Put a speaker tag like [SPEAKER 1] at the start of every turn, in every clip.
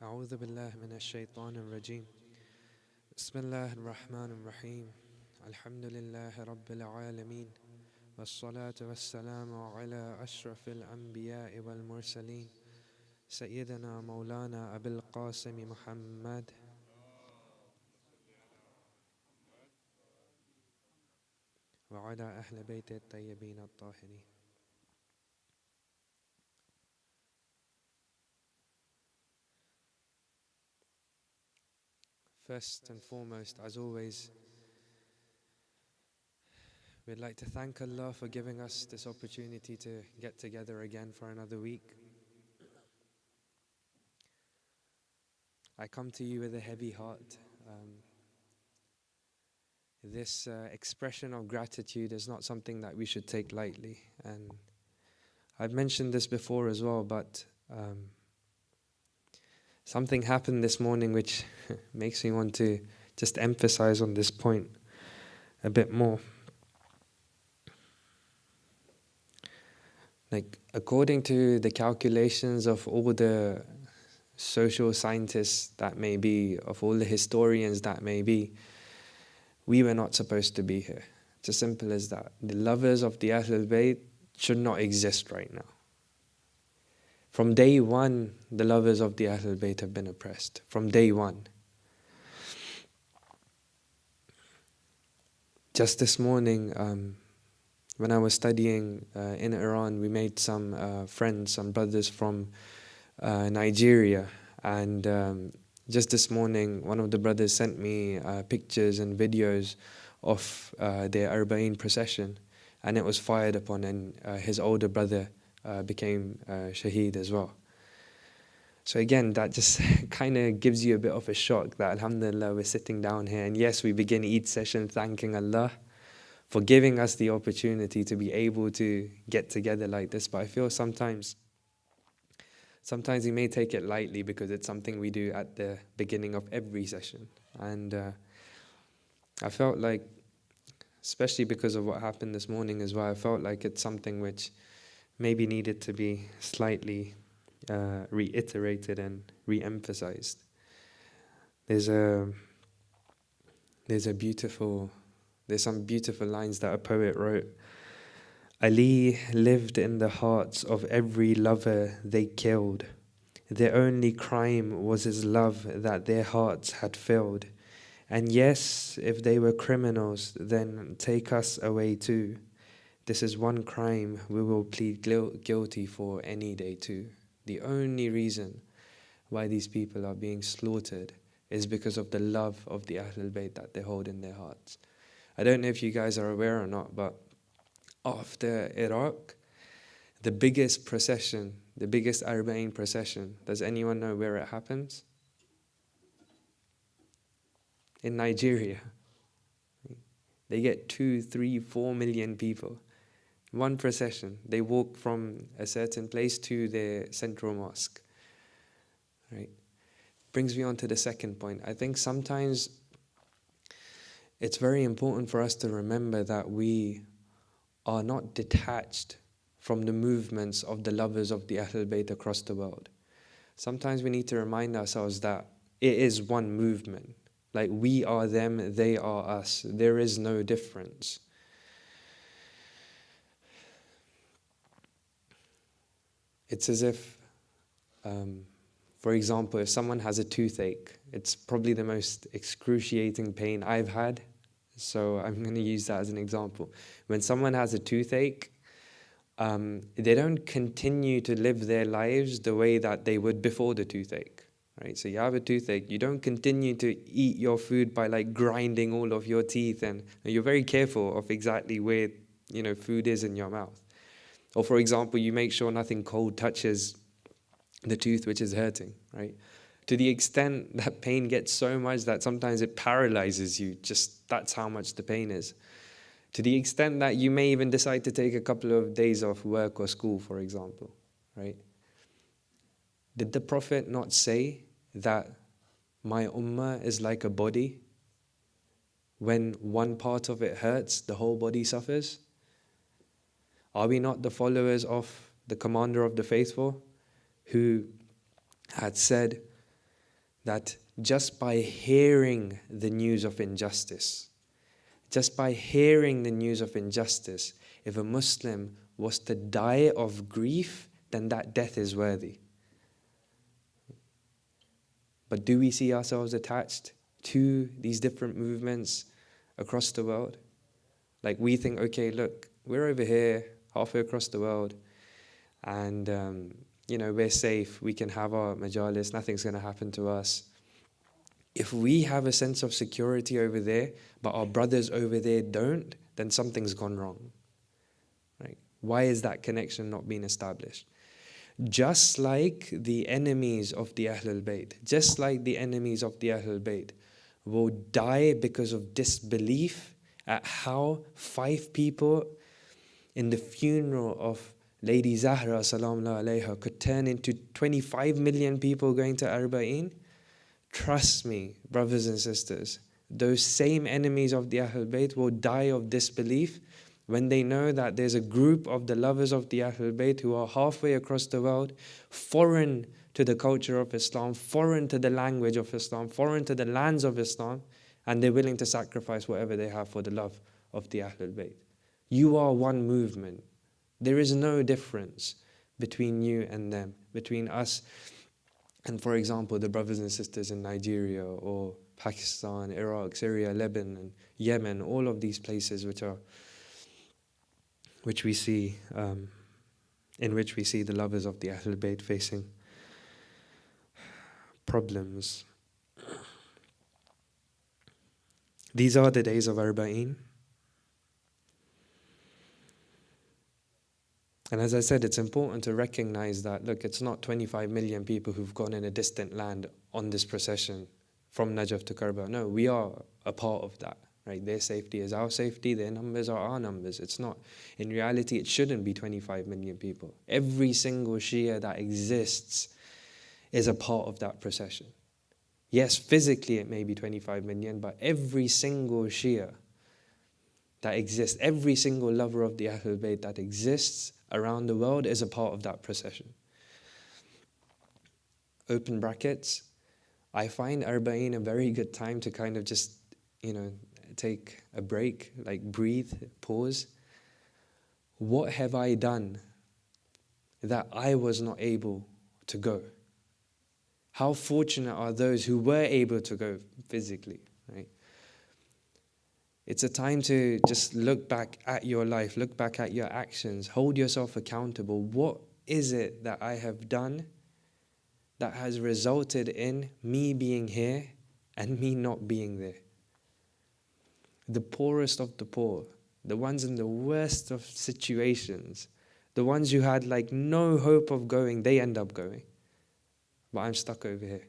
[SPEAKER 1] أعوذ بالله من الشيطان الرجيم. بسم الله الرحمن الرحيم. الحمد لله رب العالمين، والصلاة والسلام على أشرف الأنبياء والمرسلين، سيدنا مولانا أبي القاسم محمد وعلى أهل بيت الطيبين الطاهرين. First and foremost, as always, we'd like to thank Allah for giving us this opportunity to get together again for another week. I come to you with a heavy heart. This expression of gratitude is not something that we should take lightly. And I've mentioned this before as well, but something happened this morning which makes me want to just emphasize on this point a bit more. Like, according to the calculations of all the social scientists that may be, of all the historians that may be, we were not supposed to be here. It's as simple as that. The lovers of the Ahlul Bayt should not exist right now. From day one, the lovers of the Ahlul Bayt have been oppressed. From day one. Just this morning, when I was studying in Iran, we made some friends, some brothers from Nigeria. And just this morning, one of the brothers sent me pictures and videos of their Arba'een procession. And it was fired upon, and his older brother became shaheed as well. So again, that just kind of gives you a bit of a shock that alhamdulillah we're sitting down here, and yes, we begin each session thanking Allah for giving us the opportunity to be able to get together like this. But I feel sometimes we may take it lightly because it's something we do at the beginning of every session. And I felt like, especially because of what happened this morning as well, I felt like it's something which maybe needed to be slightly reiterated and re-emphasized. There's some beautiful lines that a poet wrote. Ali lived in the hearts of every lover they killed. Their only crime was his love that their hearts had filled. And yes, if they were criminals, then take us away too. This is one crime we will plead guilty for any day too. The only reason why these people are being slaughtered is because of the love of the Ahlul Bayt that they hold in their hearts. I don't know if you guys are aware or not, but after Iraq, the biggest procession, the biggest Arba'een procession, does anyone know where it happens? In Nigeria. They get 2, 3, 4 million people. One procession. They walk from a certain place to their central mosque. Right? Brings me on to the second point. I think sometimes it's very important for us to remember that we are not detached from the movements of the lovers of the Ahlul Bayt across the world. Sometimes we need to remind ourselves that it is one movement. Like, we are them, they are us. There is no difference. It's as if, for example, if someone has a toothache, it's probably the most excruciating pain I've had. So I'm going to use that as an example. When someone has a toothache, they don't continue to live their lives the way that they would before the toothache. Right? So you have a toothache, you don't continue to eat your food by like grinding all of your teeth, and you're very careful of exactly where food is in your mouth. Or for example, you make sure nothing cold touches the tooth which is hurting, right? To the extent that pain gets so much that sometimes it paralyzes you, just that's how much the pain is. To the extent that you may even decide to take a couple of days off work or school, for example, right? Did the Prophet not say that my ummah is like a body? When one part of it hurts, the whole body suffers? Are we not the followers of the commander of the faithful who had said that just by hearing the news of injustice, just by hearing the news of injustice, if a Muslim was to die of grief, then that death is worthy. But do we see ourselves attached to these different movements across the world? Like we think, okay, look, we're over here, halfway across the world, and we're safe, we can have our majalis, nothing's going to happen to us. If we have a sense of security over there, but our brothers over there don't, then something's gone wrong. Right? Why is that connection not being established? Just like the enemies of the Ahlul Bayt, just like the enemies of the Ahlul Bayt will die because of disbelief at how 5 people in the funeral of Lady Zahra salamullah alayha could turn into 25 million people going to Arba'in. Trust me, brothers and sisters, those same enemies of the Ahlul Bayt will die of disbelief when they know that there's a group of the lovers of the Ahlul Bayt who are halfway across the world, foreign to the culture of Islam, foreign to the language of Islam, foreign to the lands of Islam, and they're willing to sacrifice whatever they have for the love of the Ahlul Bayt. You are one movement. There is no difference between you and them, between us and, for example, the brothers and sisters in Nigeria or Pakistan, Iraq, Syria, Lebanon, Yemen, all of these places which we see the lovers of the Ahlul Bayt facing problems. These are the days of Arba'in. And as I said, it's important to recognize that, look, it's not 25 million people who've gone in a distant land on this procession from Najaf to Karbala. No, we are a part of that. Right? Their safety is our safety, their numbers are our numbers. It's not. In reality, it shouldn't be 25 million people. Every single Shia that exists is a part of that procession. Yes, physically it may be 25 million, but every single Shia that exists, every single lover of the Ahlul Bayt that exists around the world is a part of that procession. Open brackets, I find Arba'in a very good time to kind of just, take a break, like breathe, pause. What have I done that I was not able to go? How fortunate are those who were able to go physically, right? It's a time to just look back at your life, look back at your actions, hold yourself accountable. What is it that I have done that has resulted in me being here and me not being there? The poorest of the poor, the ones in the worst of situations, the ones who had like no hope of going, they end up going. But I'm stuck over here.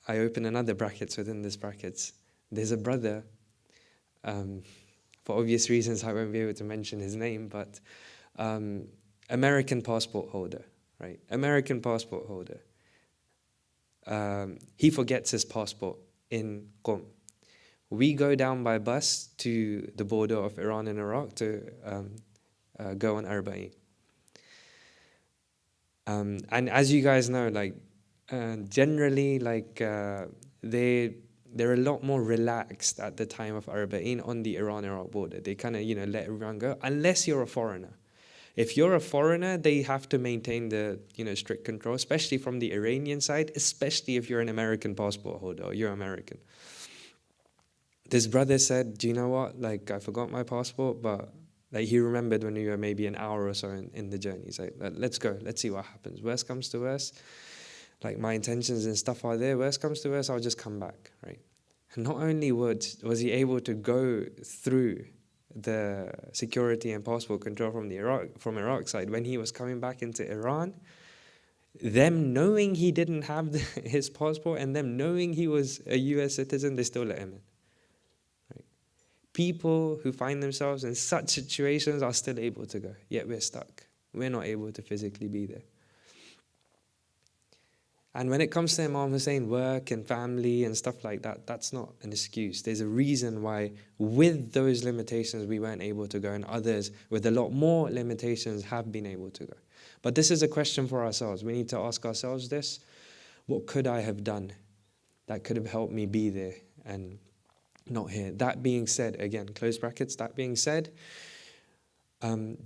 [SPEAKER 1] I open another brackets within this brackets. There's a brother, for obvious reasons I won't be able to mention his name, but American passport holder, right? American passport holder. He forgets his passport in Qom. We go down by bus to the border of Iran and Iraq to go on Arba'in. And as you guys know, generally, they're a lot more relaxed at the time of Arba'in on the Iran-Iraq border. They kind of, let everyone go, unless you're a foreigner. If you're a foreigner, they have to maintain the, strict control, especially from the Iranian side, especially if you're an American passport holder or you're American. This brother said, do you know what? I forgot my passport, but he remembered when we were maybe an hour or so in the journey. He's like, let's go, let's see what happens. Worst comes to worst, my intentions and stuff are there. Worst comes to worst, I'll just come back, right? And not only was he able to go through the security and passport control from Iraq side, when he was coming back into Iran, them knowing he didn't have his passport and them knowing he was a US citizen, they still let him in. Right? People who find themselves in such situations are still able to go, yet we're stuck. We're not able to physically be there. And when it comes to Imam Hussein, work and family and stuff like that, that's not an excuse. There's a reason why with those limitations we weren't able to go, and others with a lot more limitations have been able to go. But this is a question for ourselves. We need to ask ourselves this: what could I have done that could have helped me be there and not here? That being said, again, close brackets, that being said,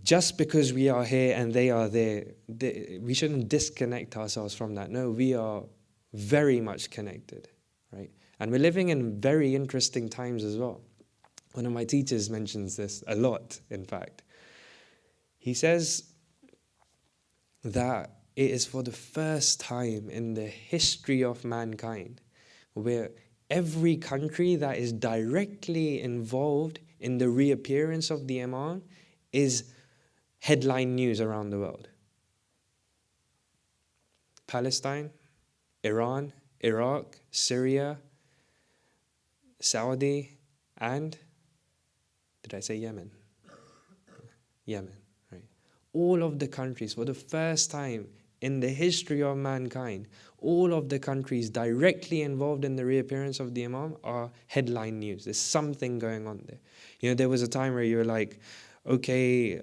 [SPEAKER 1] just because we are here and they are there, we shouldn't disconnect ourselves from that. No, we are very much connected, right? And we're living in very interesting times as well. One of my teachers mentions this a lot, in fact. He says that it is for the first time in the history of mankind where every country that is directly involved in the reappearance of the Imam is headline news around the world. Palestine, Iran, Iraq, Syria, Saudi, and did I say Yemen? Yemen, right? All of the countries, for the first time in the history of mankind, all of the countries directly involved in the reappearance of the Imam are headline news. There's something going on there. You know, there was a time where you were like, okay,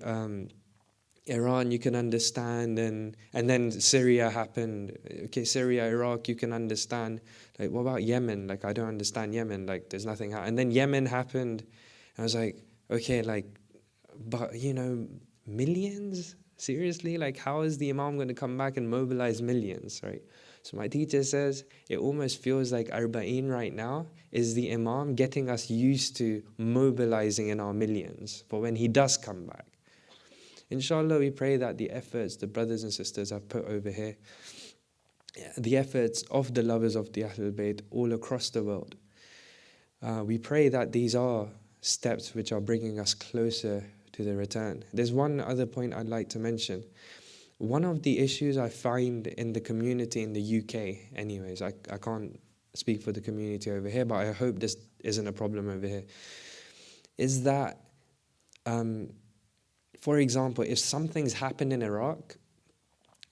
[SPEAKER 1] Iran, you can understand, and then Syria happened. Okay, Syria, Iraq, you can understand. Like, what about Yemen? Like, I don't understand Yemen. Like, there's nothing. And then Yemen happened. And I was like, okay, like, but, you know, millions? Seriously? Like, how is the Imam going to come back and mobilize millions, right? So my teacher says, it almost feels like Arba'een right now is the Imam getting us used to mobilizing in our millions for when he does come back. Inshallah, we pray that the efforts the brothers and sisters have put over here, the efforts of the lovers of the Ahlul Bayt all across the world, we pray that these are steps which are bringing us closer to the return. There's one other point I'd like to mention. One of the issues I find in the community in the UK, anyways, I can't speak for the community over here, but I hope this isn't a problem over here, is that, for example, if something's happened in Iraq,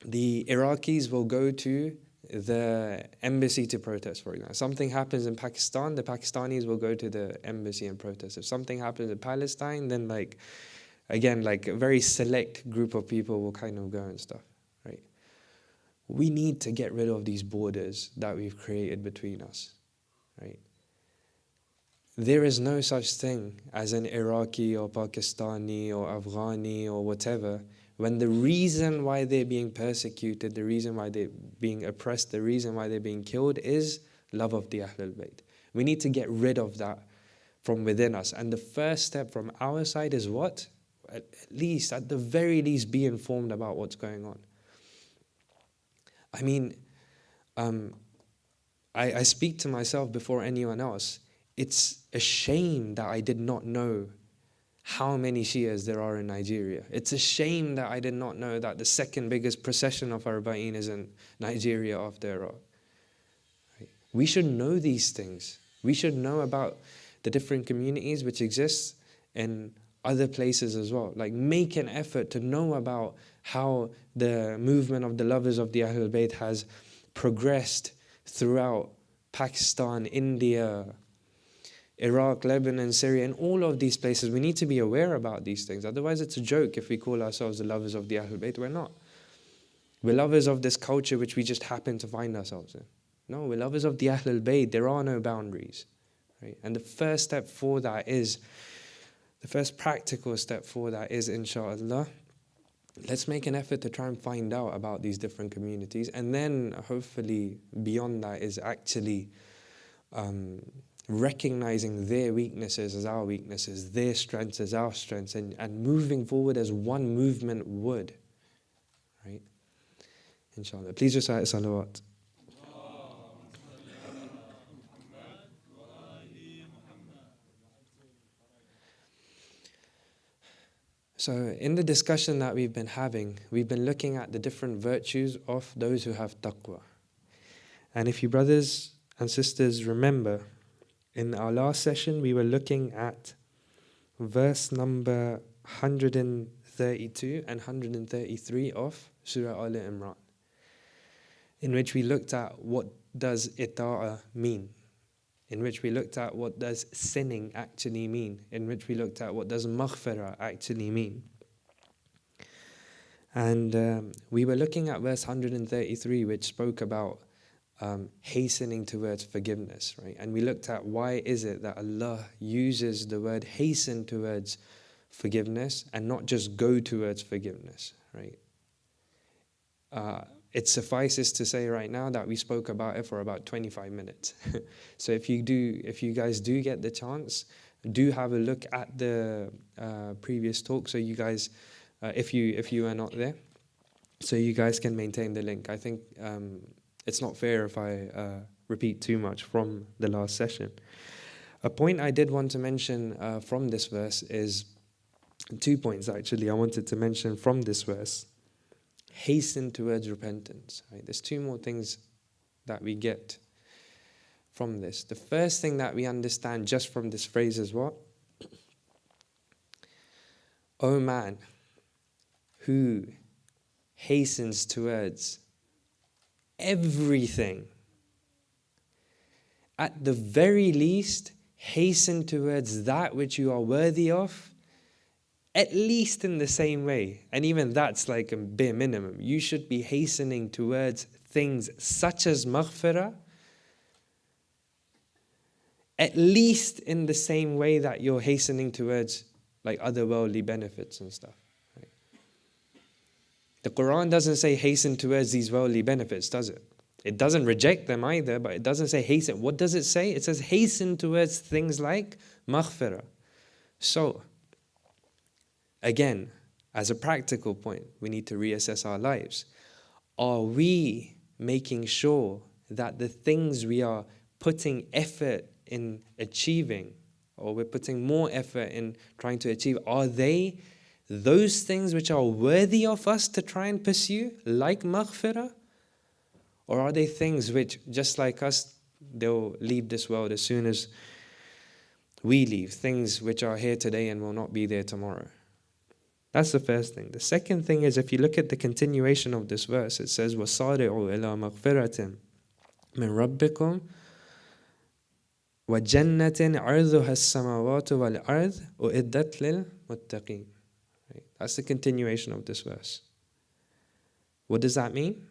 [SPEAKER 1] the Iraqis will go to the embassy to protest, for example. Something happens in Pakistan, the Pakistanis will go to the embassy and protest. If something happens in Palestine, then again, like a very select group of people will kind of go and stuff, right? We need to get rid of these borders that we've created between us, right? There is no such thing as an Iraqi or Pakistani or Afghani or whatever, when the reason why they're being persecuted, the reason why they're being oppressed, the reason why they're being killed is love of the Ahlul Bayt. We need to get rid of that from within us. And the first step from our side is what? At the very least, be informed about what's going on. I mean, I speak to myself before anyone else. It's a shame that I did not know how many Shias there are in Nigeria. It's a shame that I did not know that the second biggest procession of Arba'een is in Nigeria after Iraq. Right? We should know these things. We should know about the different communities which exist in other places as well. Like, make an effort to know about how the movement of the lovers of the Ahlul Bayt has progressed throughout Pakistan, India, Iraq, Lebanon, Syria, and all of these places. We need to be aware about these things. Otherwise, it's a joke if we call ourselves the lovers of the Ahlul Bayt. We're not. We're lovers of this culture which we just happen to find ourselves in. No, we're lovers of the Ahlul Bayt. There are no boundaries. Right? And the first step for that is, the first practical step for that is, inshallah, let's make an effort to try and find out about these different communities. And then, hopefully, beyond that is actually recognizing their weaknesses as our weaknesses, their strengths as our strengths, and moving forward as one movement would. Right? Inshallah. Please recite salawat. So in the discussion that we've been having, we've been looking at the different virtues of those who have taqwa. And if you brothers and sisters remember, in our last session we were looking at verse number 132 and 133 of Surah Al-Imran. in which we looked at what does ita'a mean, in which we looked at what does sinning actually mean, in which we looked at what does maghfirah actually mean. And we were looking at verse 133, which spoke about hastening towards forgiveness, right? And we looked at why is it that Allah uses the word hasten towards forgiveness and not just go towards forgiveness, right? It suffices to say right now that we spoke about it for about 25 minutes. So if you guys do get the chance, do have a look at the previous talk. So you guys, if you are not there, so you guys can maintain the link. I think it's not fair if I repeat too much from the last session. A point I did want to mention from this verse is 2 points actually I wanted to mention from this verse. Hasten towards repentance. Right? There's 2 more things that we get from this. The first thing that we understand just from this phrase is what? O man who hastens towards everything, at the very least, hasten towards that which you are worthy of, at least in the same way. And even that's like a bare minimum. You should be hastening towards things such as maghfirah, at least in the same way that you're hastening towards like other worldly benefits and stuff. Right? The Quran doesn't say hasten towards these worldly benefits, does it? It doesn't reject them either, but it doesn't say hasten. What does it say? It says hasten towards things like maghfirah. So, again, as a practical point, we need to reassess our lives. Are we making sure that the things we are putting effort in achieving, or we're putting more effort in trying to achieve, are they those things which are worthy of us to try and pursue, like maghfirah? Or are they things which, just like us, they'll leave this world as soon as we leave, things which are here today and will not be there tomorrow? That's the first thing. The second thing is, if you look at the continuation of this verse, it says, وَصَارِعُوا إِلَى مَغْفِرَةٍ مِّن رَبِّكُمْ وَجَنَّةٍ عَرْضُهَا السَّمَاوَاتُ وَالْأَرْضُ أُعِدَّتْ لِلْمُتَّقِينَ. That's the continuation of this verse. What does that mean?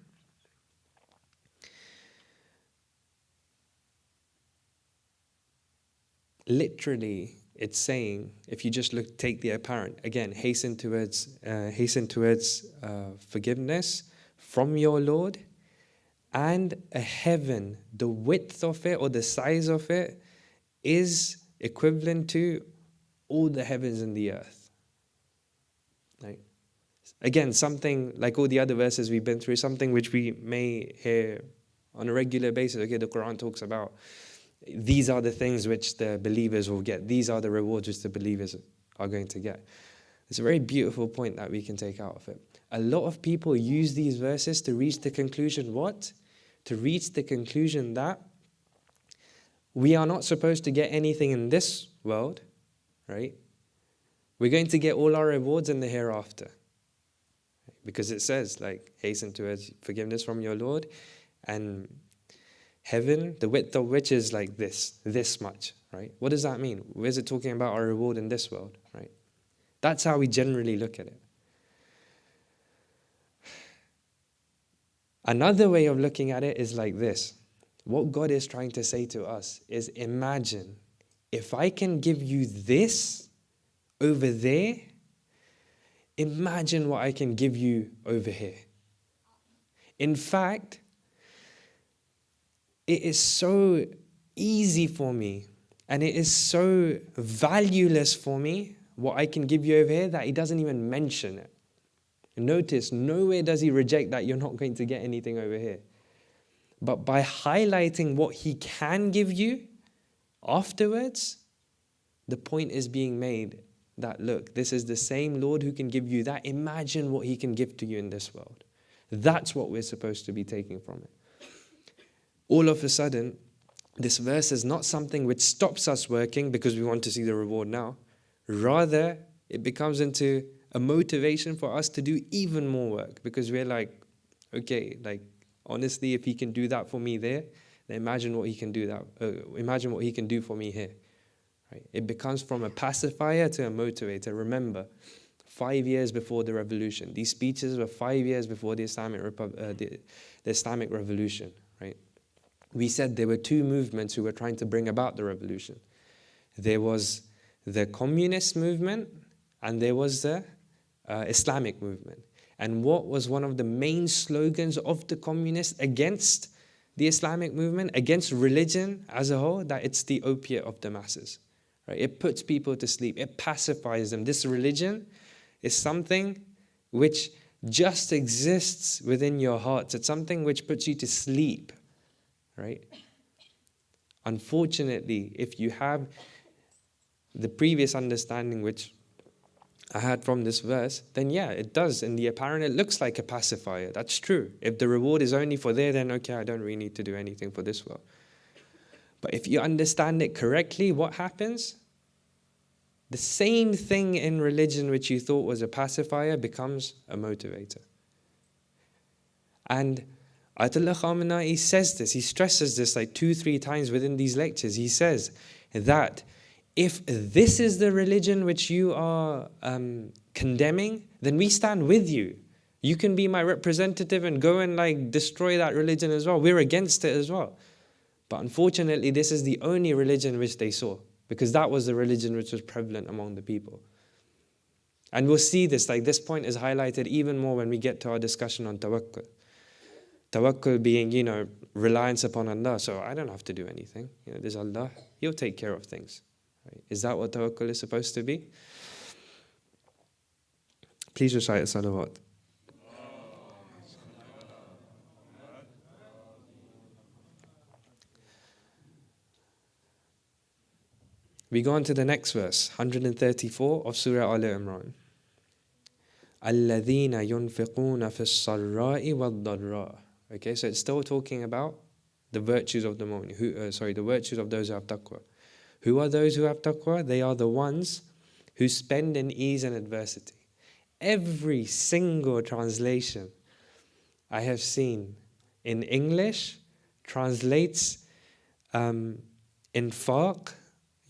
[SPEAKER 1] Literally, it's saying, if you just take the apparent, again, hasten towards forgiveness from your Lord, and a heaven, the width of it or the size of it is equivalent to all the heavens and the earth. Right? Again, something like all the other verses we've been through, something which we may hear on a regular basis. Okay, the Quran talks about these are the things which the believers will get. These are the rewards which the believers are going to get. It's a very beautiful point that we can take out of it. A lot of people use these verses to reach the conclusion, what? To reach the conclusion that we are not supposed to get anything in this world, right? We're going to get all our rewards in the hereafter. Because it says, like, hasten towards forgiveness from your Lord, and heaven, the width of which is like this much, right? What does that mean? Where's it talking about our reward in this world, right? That's how we generally look at it. Another way of looking at it is like this. What God is trying to say to us is, imagine if I can give you this over there, imagine what I can give you over here. In fact, it is so easy for me, and it is so valueless for me, what I can give you over here, that he doesn't even mention it. Notice, nowhere does he reject that you're not going to get anything over here. But by highlighting what he can give you afterwards, the point is being made that, look, this is the same Lord who can give you that. Imagine what he can give to you in this world. That's what we're supposed to be taking from it. All of a sudden, this verse is not something which stops us working because we want to see the reward now. Rather, it becomes into a motivation for us to do even more work, because we're like, okay, like Honestly, if he can do that for me there, then imagine what he can do imagine what he can do for me here. Right? It becomes from a pacifier to a motivator. Remember, 5 years before the revolution, these speeches were 5 years before the Islamic Revolution. Right? We said there were two movements who were trying to bring about the revolution. There was the communist movement and there was the Islamic movement. And what was one of the main slogans of the communists against the Islamic movement, against religion as a whole? That it's the opiate of the masses. Right? It puts people to sleep. It pacifies them. This religion is something which just exists within your hearts. It's something which puts you to sleep. Right? Unfortunately, if you have the previous understanding which I had from this verse, then yeah, it does. In the apparent, it looks like a pacifier. That's true. If the reward is only for there, then okay, I don't really need to do anything for this world. But if you understand it correctly, what happens? The same thing in religion which you thought was a pacifier becomes a motivator. And Ayatollah Khamenei says this, he stresses this like 2-3 times within these lectures. He says that if this is the religion which you are condemning, then we stand with you. You can be my representative and go and like destroy that religion as well. We're against it as well. But unfortunately, this is the only religion which they saw, because that was the religion which was prevalent among the people. And we'll see this, like this point is highlighted even more when we get to our discussion on tawakkul. Tawakkul being, reliance upon Allah. So I don't have to do anything. There's Allah. He'll take care of things. Right? Is that what tawakkul is supposed to be? Please recite a salawat. We go on to the next verse, 134 of Surah Al-Imran. الَّذِينَ يُنْفِقُونَ فِي الصَّرَّاءِ وَالضَّرَّاءِ. Okay, so it's still talking about the virtues of the mu'min, the virtues of those who have taqwa. Who are those who have taqwa? They are the ones who spend in ease and adversity. Every single translation I have seen in English translates infaq,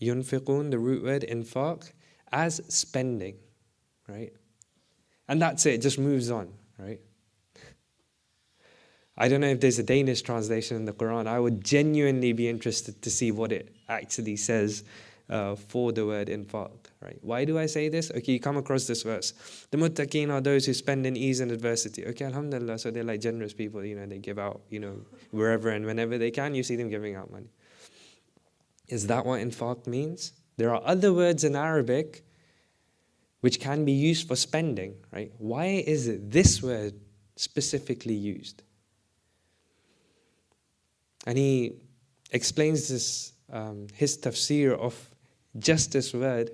[SPEAKER 1] yunfiqun, the root word infaq, as spending, right? And that's it, just moves on, right? I don't know if there's a Danish translation in the Quran. I would genuinely be interested to see what it actually says for the word infaq, right? Why do I say this? Okay, you come across this verse. The muttaqeen are those who spend in ease and adversity. Okay, alhamdulillah, so they're like generous people, they give out, wherever and whenever they can, you see them giving out money. Is that what infaq means? There are other words in Arabic which can be used for spending, right? Why is it this word specifically used? And he explains this, his tafsir of just this word.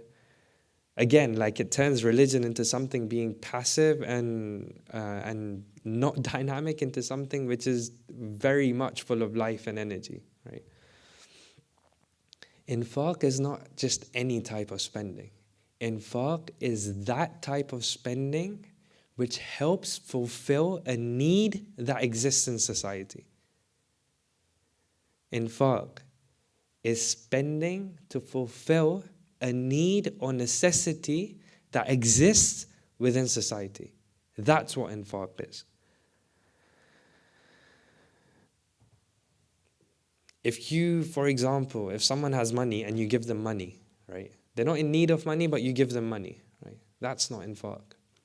[SPEAKER 1] Again, like it turns religion into something being passive and not dynamic, into something which is very much full of life and energy, right? Infaq is not just any type of spending. Infaq is that type of spending which helps fulfill a need that exists in society. Infaq is spending to fulfill a need or necessity that exists within society. That's what infaq is. If you, for example, if someone has money and you give them money, right? They're not in need of money, but you give them money, right? That's not infaq.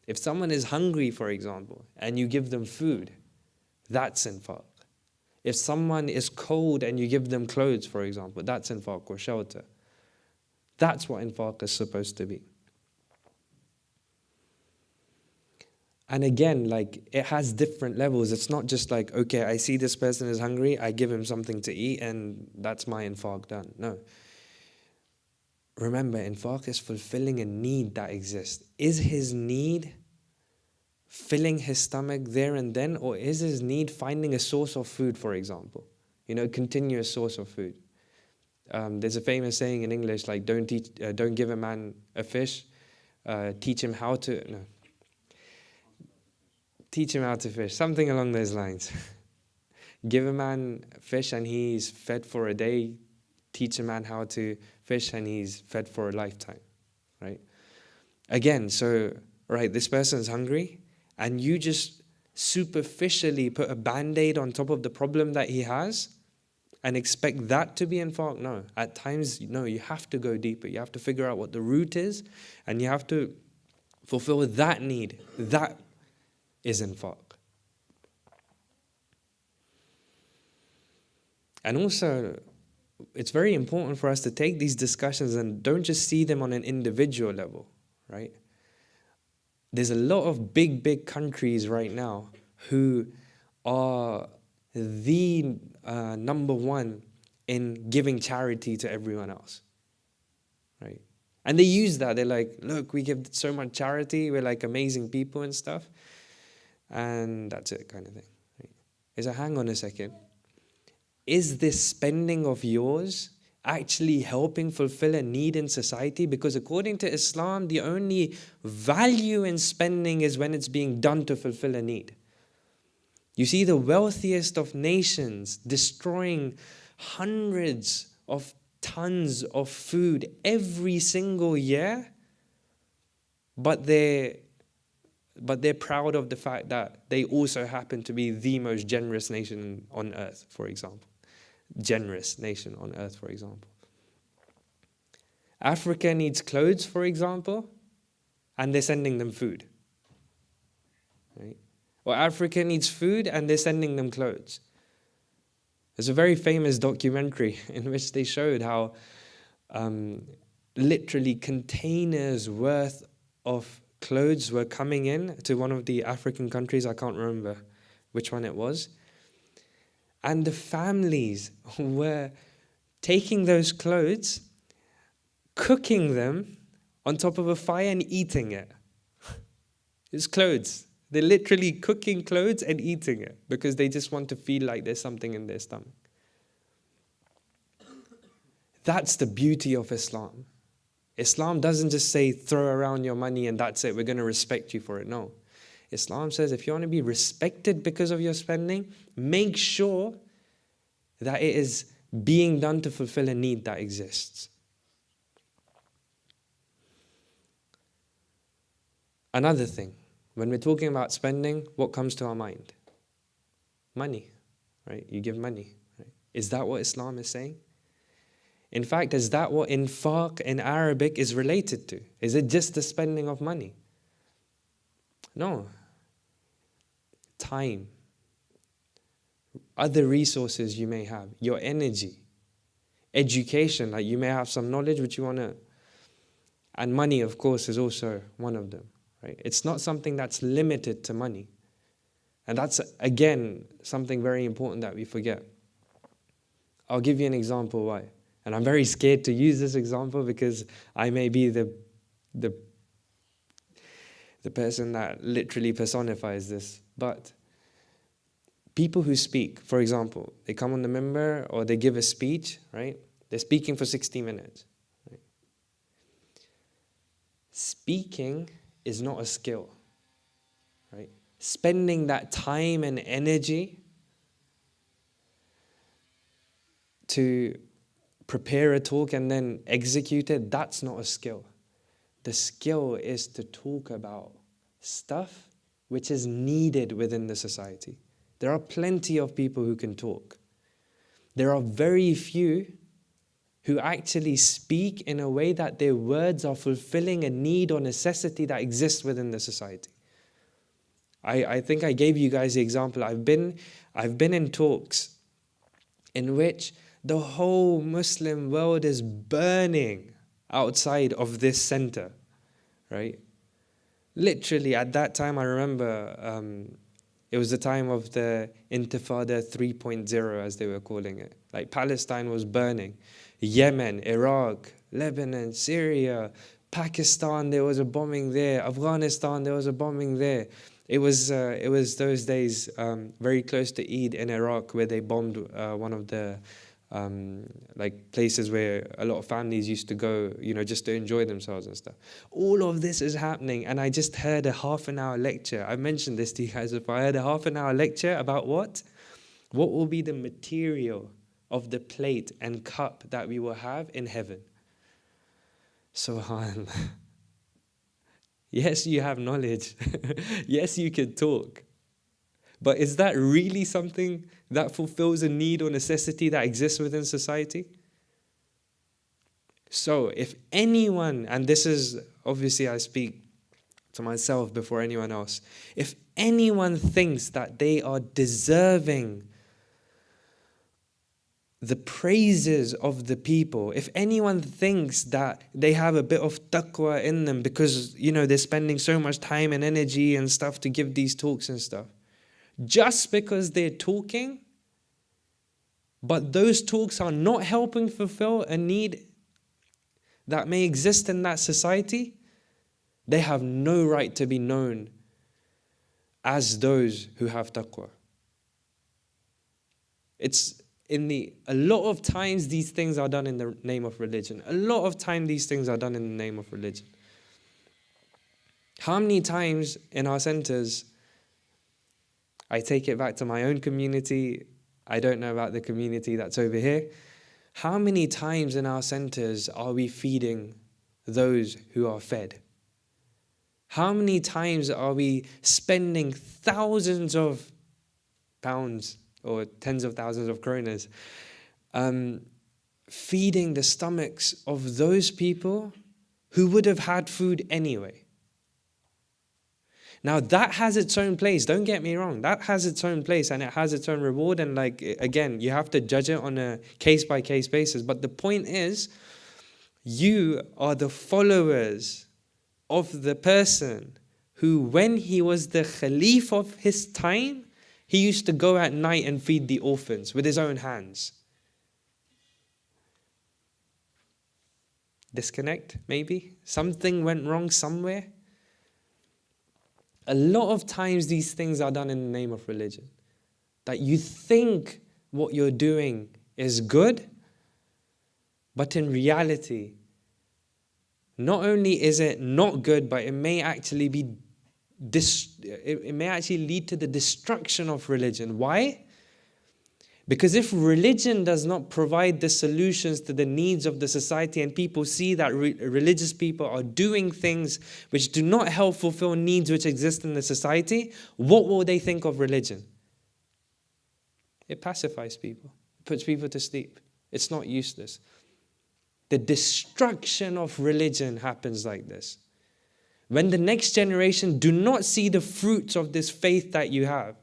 [SPEAKER 1] If someone is hungry, for example, and you give them food, that's infaq. If someone is cold and you give them clothes, for example, that's infaq, or shelter. That's what infaq is supposed to be. And again, like it has different levels. It's not just like, okay, I see this person is hungry, I give him something to eat and that's my infaq done. No. Remember, infaq is fulfilling a need that exists. Is his need filling his stomach there and then, or is his need finding a source of food, for example? Continuous source of food. There's a famous saying in English, like don't give a man a fish, teach him how to fish, something along those lines. Give a man fish and he's fed for a day. Teach a man how to fish and he's fed for a lifetime, right? Again, so, right, this person's hungry and you just superficially put a band-aid on top of the problem that he has and expect that to be infaq. No, at times, no, you have to go deeper. You have to figure out what the root is and you have to fulfill that need. That is infaq. And also, it's very important for us to take these discussions and don't just see them on an individual level, right? There's a lot of big countries right now who are the number one in giving charity to everyone else, right? And they use that. They're like, look, we give so much charity. We're like amazing people and stuff. And that's it, kind of thing. Right? It's a hang on a second. Is this spending of yours actually helping fulfill a need in society? Because according to Islam, the only value in spending is when it's being done to fulfill a need. You see the wealthiest of nations destroying hundreds of tons of food every single year, but they're proud of the fact that they also happen to be the most generous nation on earth, for example. Generous nation on earth, for example. Africa needs clothes, for example, and they're sending them food. Right? Or Africa needs food and they're sending them clothes. There's a very famous documentary in which they showed how literally containers worth of clothes were coming in to one of the African countries. I can't remember which one it was. And the families were taking those clothes, cooking them on top of a fire and eating it. It's clothes. They're literally cooking clothes and eating it because they just want to feel like there's something in their stomach. That's the beauty of Islam. Islam doesn't just say, throw around your money and that's it, we're going to respect you for it. No. Islam says if you want to be respected because of your spending, make sure that it is being done to fulfill a need that exists. Another thing, when we're talking about spending, what comes to our mind? Money, right? You give money, right? Is that what Islam is saying? In fact, is that what infaq in Arabic is related to? Is it just the spending of money? No. Time. Other resources you may have. Your energy. Education. Like you may have some knowledge which you want to... And money, of course, is also one of them. Right? It's not something that's limited to money. And that's, again, something very important that we forget. I'll give you an example why. And I'm very scared to use this example because I may be the person that literally personifies this. But people who speak, for example, they come on the minbar or they give a speech, right? They're speaking for 60 minutes. Right? Speaking is not a skill, right? Spending that time and energy to prepare a talk and then execute it, that's not a skill. The skill is to talk about stuff which is needed within the society. There are plenty of people who can talk. There are very few who actually speak in a way that their words are fulfilling a need or necessity that exists within the society. I think I gave you guys the example. I've been in talks in which the whole Muslim world is burning outside of this center, right? Literally, at that time, I remember it was the time of the Intifada 3.0, as they were calling it. Like Palestine was burning. Yemen, Iraq, Lebanon, Syria, Pakistan, there was a bombing there. Afghanistan, there was a bombing there. It was those days very close to Eid in Iraq where they bombed one of the like places where a lot of families used to go, just to enjoy themselves and stuff. All of this is happening, and I just heard a half-an-hour lecture. I mentioned this to you guys before. I heard a half-an-hour lecture about what? What will be the material of the plate and cup that we will have in heaven? Subhanallah. Yes, you have knowledge. Yes, you can talk. But is that really something that fulfills a need or necessity that exists within society? So if anyone, and this is obviously I speak to myself before anyone else, if anyone thinks that they are deserving the praises of the people, if anyone thinks that they have a bit of taqwa in them because, they're spending so much time and energy and stuff to give these talks and stuff, just because they're talking, but those talks are not helping fulfill a need that may exist in that society, they have no right to be known as those who have taqwa. A lot of times these things are done in the name of religion. A lot of time these things are done in the name of religion. How many times in our centers, I take it back to my own community, I don't know about the community that's over here, how many times in our centers are we feeding those who are fed? How many times are we spending thousands of pounds or tens of thousands of kronas feeding the stomachs of those people who would have had food anyway? Now that has its own place, don't get me wrong, that has its own place and it has its own reward, and again, you have to judge it on a case-by-case basis. But the point is, you are the followers of the person who, when he was the Khalif of his time, he used to go at night and feed the orphans with his own hands. Disconnect, maybe? Something went wrong somewhere? A lot of times these things are done in the name of religion. That you think what you're doing is good, but in reality, not only is it not good, but it may actually it may actually lead to the destruction of religion. Why? Because if religion does not provide the solutions to the needs of the society, and people see that religious people are doing things which do not help fulfill needs which exist in the society, what will they think of religion? It pacifies people, puts people to sleep. It's not useless. The destruction of religion happens like this. When the next generation do not see the fruits of this faith that you have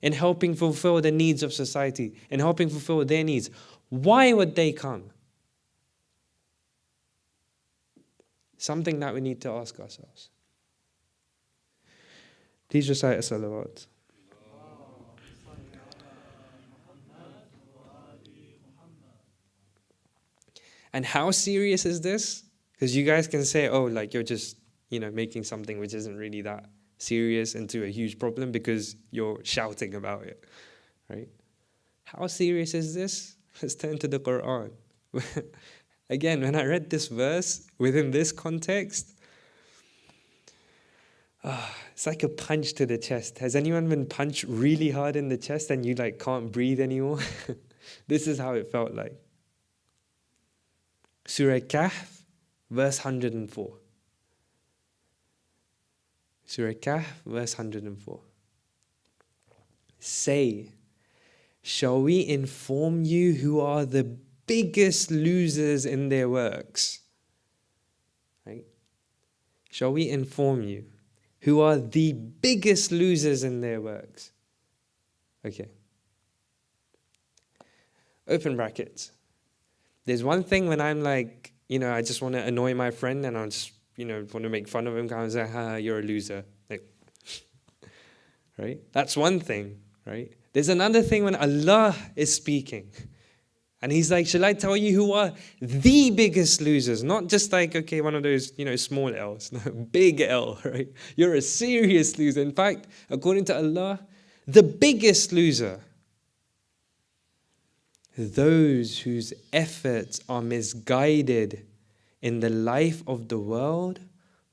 [SPEAKER 1] in helping fulfill the needs of society, in helping fulfill their needs, why would they come? Something that we need to ask ourselves. Please recite a salawat. And how serious is this? Because you guys can say, oh, you're just, making something which isn't really that serious into a huge problem because you're shouting about it, right? How serious is this? Let's turn to the Quran. Again, when I read this verse within this context, it's like a punch to the chest. Has anyone been punched really hard in the chest and you can't breathe anymore? This is how it felt like. Surah Kahf, verse 104. Surah Kahf, verse 104. Say, shall we inform you who are the biggest losers in their works? Right? Shall we inform you who are the biggest losers in their works? Okay. Open brackets. There's one thing when I'm I just want to annoy my friend and I just, want to make fun of him, kind of say, you're a loser. Right? That's one thing, right? There's another thing when Allah is speaking. And He's like, shall I tell you who are the biggest losers? Not just one of those, small L's. No, big L, right? You're a serious loser. In fact, according to Allah, the biggest loser. Those whose efforts are misguided in the life of the world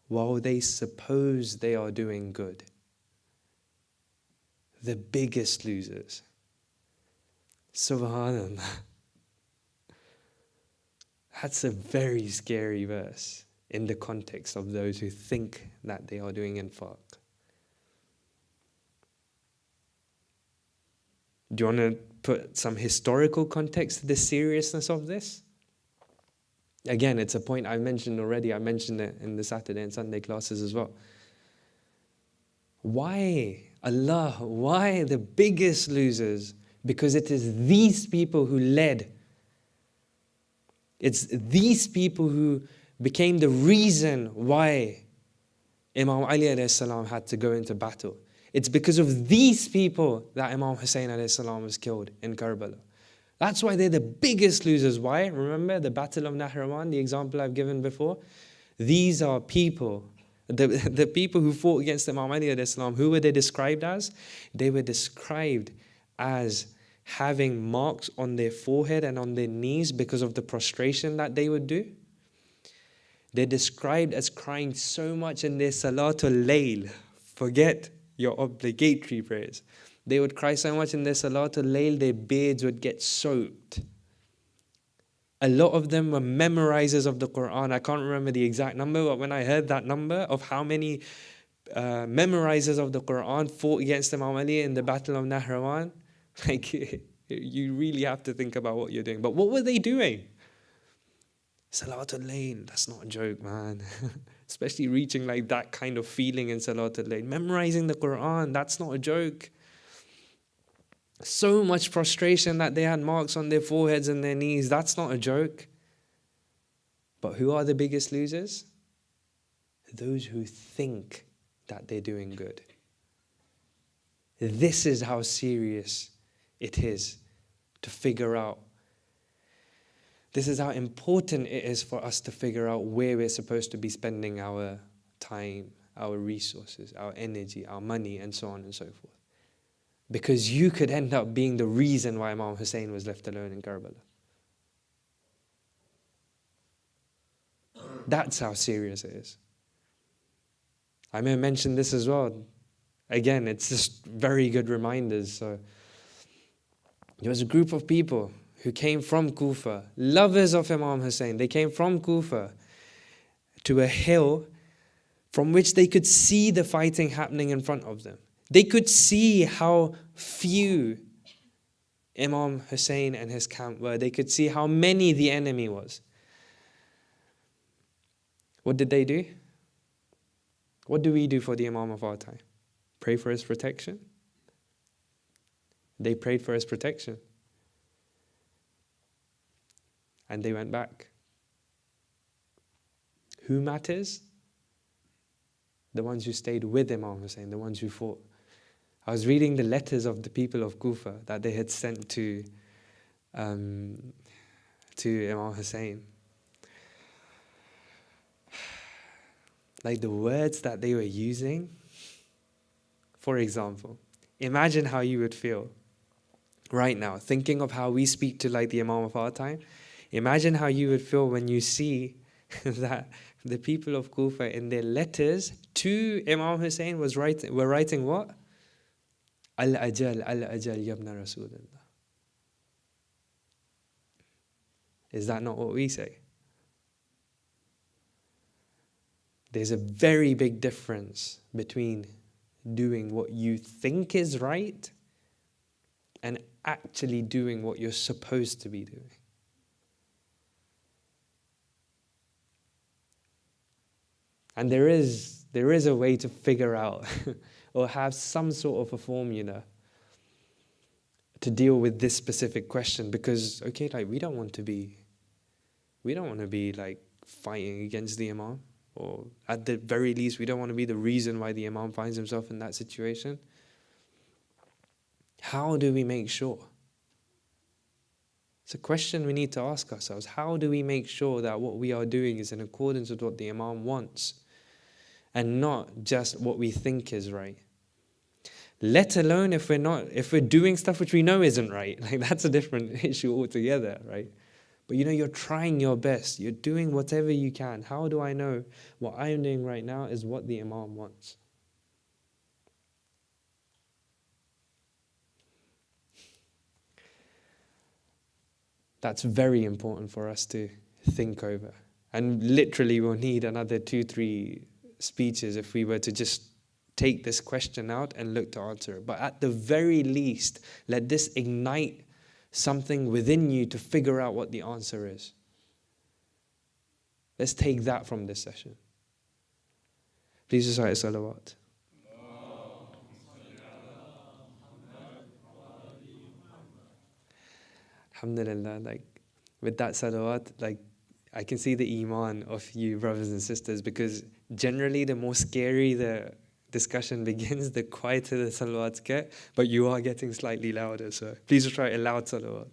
[SPEAKER 1] while they suppose they are doing good. The biggest losers. Subhanallah. That's a very scary verse in the context of those who think that they are doing infaq. Do you want to put some historical context to the seriousness of this? Again, it's a point I mentioned already. I mentioned it in the Saturday and Sunday classes as well. Why, Allah, why the biggest losers? Because it is these people who led. It's these people who became the reason why Imam Ali alayhi salam had to go into battle. It's because of these people that Imam Hussein alayhi salam was killed in Karbala. That's why they're the biggest losers. Why? Remember the Battle of Nahrawan, the example I've given before? These are people, the people who fought against Imam Ali alayhi salam, who were they described as? They were described as having marks on their forehead and on their knees because of the prostration that they would do. They're described as crying so much in their Salatul Layl. Forget your obligatory prayers. They would cry so much in their Salatul Layl, their beards would get soaked. A lot of them were memorizers of the Quran. I can't remember the exact number, but when I heard that number of how many memorizers of the Quran fought against Imam Ali in the Battle of Nahrawan, like, you really have to think about what you're doing. But what were they doing? Salatul Layl, that's not a joke, man. Especially reaching like that kind of feeling in Salatul Layl. Memorizing the Quran, that's not a joke. So much prostration that they had marks on their foreheads and their knees, that's not a joke. But who are the biggest losers? Those who think that they're doing good. This is how serious it is to figure out. This is how important it is for us to figure out where we're supposed to be spending our time, our resources, our energy, our money, and so on and so forth. Because you could end up being the reason why Imam Hussein was left alone in Karbala. That's how serious it is. I may mention this as well. Again, it's just very good reminders. So there was a group of people who came from Kufa, lovers of Imam Hussein. They came from Kufa to a hill from which they could see the fighting happening in front of them. They could see how few Imam Hussein and his camp were. They could see how many the enemy was. What did they do? What do we do for the Imam of our time? Pray for his protection? They prayed for his protection. And they went back. Who matters? The ones who stayed with Imam Hussein, the ones who fought. I was reading the letters of the people of Kufa that they had sent to Imam Hussein. Like the words that they were using. For example, imagine how you would feel right now, thinking of how we speak to like the Imam of our time. Imagine how you would feel when you see that the people of Kufa in their letters to Imam Hussein were writing what? Al-ajal, al-ajal, yabna Rasulullah. Is that not what we say? There's a very big difference between doing what you think is right and actually doing what you're supposed to be doing. And there is a way to figure out or have some sort of a formula to deal with this specific question, because okay, like we don't want to be like fighting against the Imam, or at the very least we don't want to be the reason why the Imam finds himself in that situation. How do we make sure? It's a question we need to ask ourselves. How do we make sure that what we are doing is in accordance with what the Imam wants and not just what we think is right? Let alone if we're doing stuff which we know isn't right. Like that's a different issue altogether, right? But you're trying your best. You're doing whatever you can. How do I know what I'm doing right now is what the Imam wants? That's very important for us to think over. And literally we'll need another 2-3 speeches if we were to just take this question out and look to answer it. But at the very least, let this ignite something within you to figure out what the answer is. Let's take that from this session. Please recite salawat. Alhamdulillah, like with that salawat, like I can see the iman of you brothers and sisters, because generally the more scary the discussion begins, the quieter the salawats get, but you are getting slightly louder, so please try a loud salawat.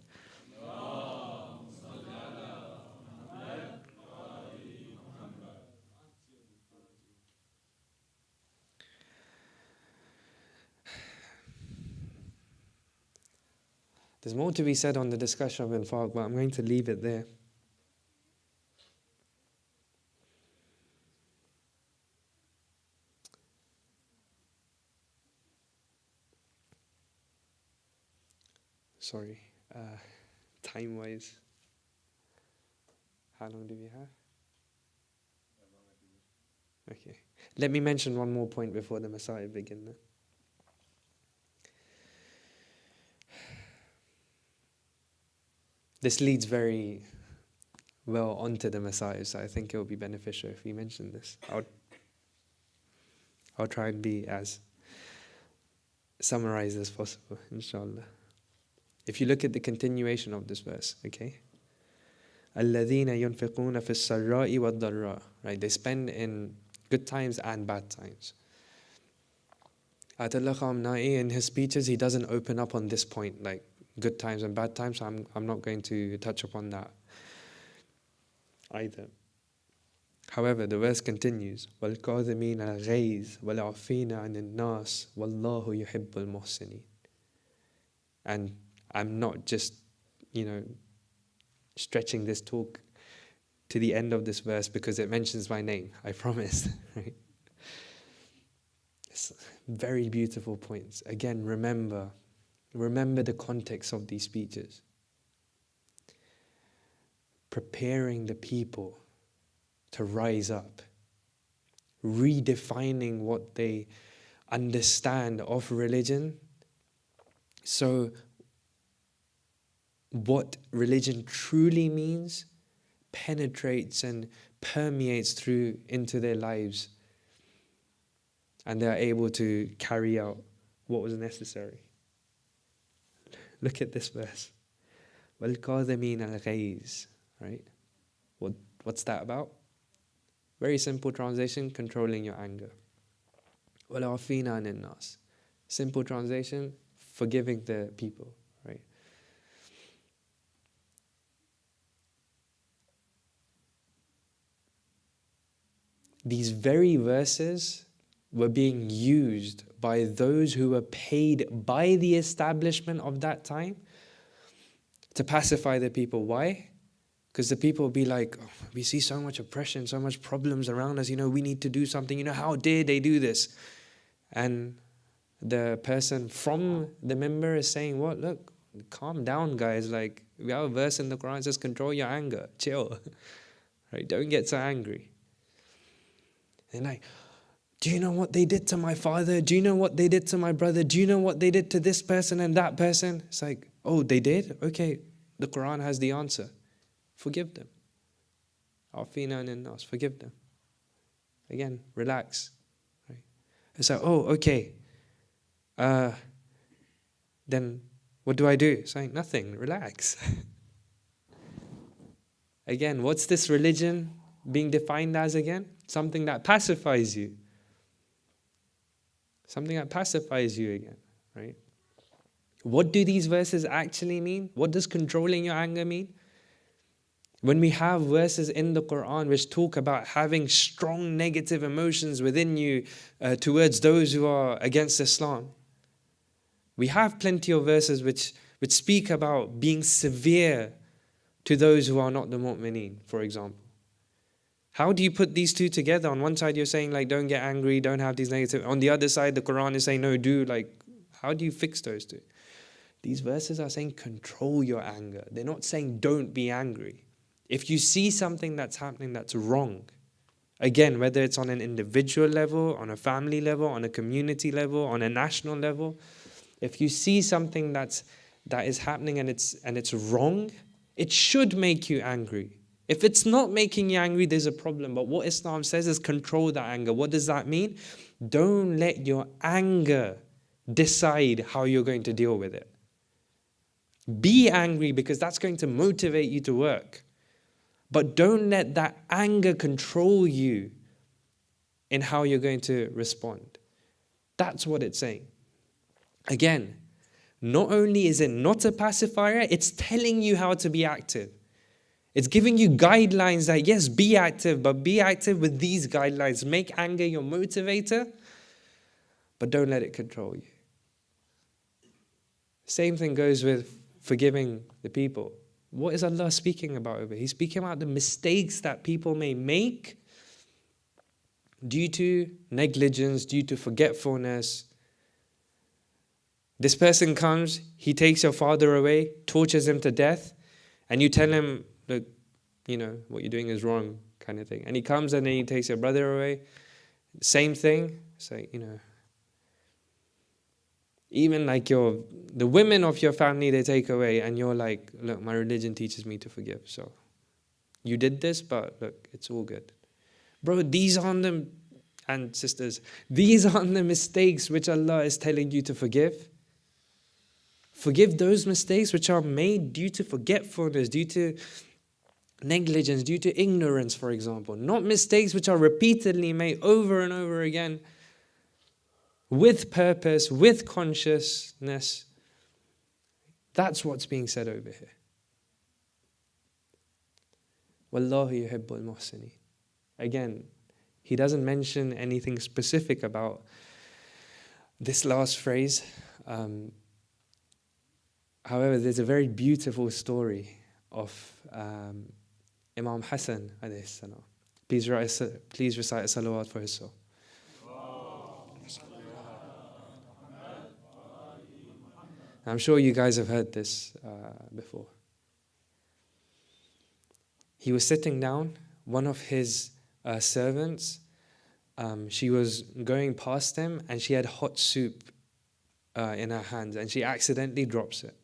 [SPEAKER 1] There's more to be said on the discussion of infaq, but I'm going to leave it there. Sorry, time-wise, how long do we have? Okay, let me mention one more point before the Messiah begin then. This leads very well onto the Messiah, so I think it will be beneficial if we mention this. I'll try and be as summarized as possible, inshallah. If you look at the continuation of this verse, okay? الَّذِينَ يُنْفِقُونَ فِي السَّرَّاءِ وَالضَّرَّاءِ. Right, they spend in good times and bad times. Ayatollah Khamenei, in his speeches, he doesn't open up on this point, like good times and bad times, so I'm not going to touch upon that either. However, the verse continues, وَالْكَاظِمِينَ الْغَيْظَ وَالْعَافِينَ عَنِ النَّاسِ وَاللَّهُ يُحِبُّ الْمُحْسِنِينَ. And I'm not just, stretching this talk to the end of this verse because it mentions my name, I promise. Right? It's very beautiful points. Again, remember the context of these speeches. Preparing the people to rise up, redefining what they understand of religion. So what religion truly means penetrates and permeates through into their lives, and they are able to carry out what was necessary. Look at this verse. وَالْكَاظِمِينَ الْغَيْظَ. Right? What's that about? Very simple translation, controlling your anger. وَالْعَافِينَ عَنِ النَّاسِ. Simple translation, forgiving the people. Right? These very verses were being used by those who were paid by the establishment of that time to pacify the people. Why? Because the people would be like, oh, we see so much oppression, so much problems around us, we need to do something, how dare they do this? And the person from the member is saying, what? Look, calm down, guys. Like, we have a verse in the Quran that says, control your anger, chill. Right? Don't get so angry. And like, do you know what they did to my father? Do you know what they did to my brother? Do you know what they did to this person and that person? It's like, oh, they did? Okay, the Quran has the answer. Forgive them. Afina anin nas, forgive them. Again, relax. Right? It's like, oh, okay. Then what do I do? It's like, nothing, relax. Again, what's this religion being defined as again? Something that pacifies you. Something that pacifies you again, right? What do these verses actually mean? What does controlling your anger mean? When we have verses in the Quran which talk about having strong negative emotions within you towards those who are against Islam, we have plenty of verses which speak about being severe to those who are not the mu'mineen, for example. How do you put these two together? On one side you're saying like don't get angry, don't have these negative. On the other side the Quran is saying no, do. Like, how do you fix those two? These verses are saying control your anger. They're not saying don't be angry. If you see something that's happening that's wrong, again, whether it's on an individual level, on a family level, on a community level, on a national level, if you see something that is happening and it's wrong, it should make you angry. If it's not making you angry, there's a problem. But what Islam says is control that anger. What does that mean? Don't let your anger decide how you're going to deal with it. Be angry because that's going to motivate you to work. But don't let that anger control you in how you're going to respond. That's what it's saying. Again, not only is it not a pacifier, it's telling you how to be active. It's giving you guidelines that, yes, be active, but be active with these guidelines. Make anger your motivator, but don't let it control you. Same thing goes with forgiving the people. What is Allah speaking about over here? He's speaking about the mistakes that people may make due to negligence, due to forgetfulness. This person comes, he takes your father away, tortures him to death, and you tell him, look, what you're doing is wrong, kind of thing. And he comes and then he takes your brother away. Same thing. It's like, even like the women of your family they take away, and you're like, look, my religion teaches me to forgive. So you did this, but look, it's all good. Bro, these aren't the, and sisters, these aren't the mistakes which Allah is telling you to forgive. Forgive those mistakes which are made due to forgetfulness, due to negligence, due to ignorance, for example. Not mistakes which are repeatedly made over and over again with purpose, with consciousness. That's what's being said over here. Wallahu yuhibbul muhsinin. Again, he doesn't mention anything specific about this last phrase. However, there's a very beautiful story of Imam Hassan alayhi salam. Please recite a salawat for his soul. I'm sure you guys have heard this before. He was sitting down. One of his servants, she was going past him and she had hot soup in her hands and she accidentally drops it.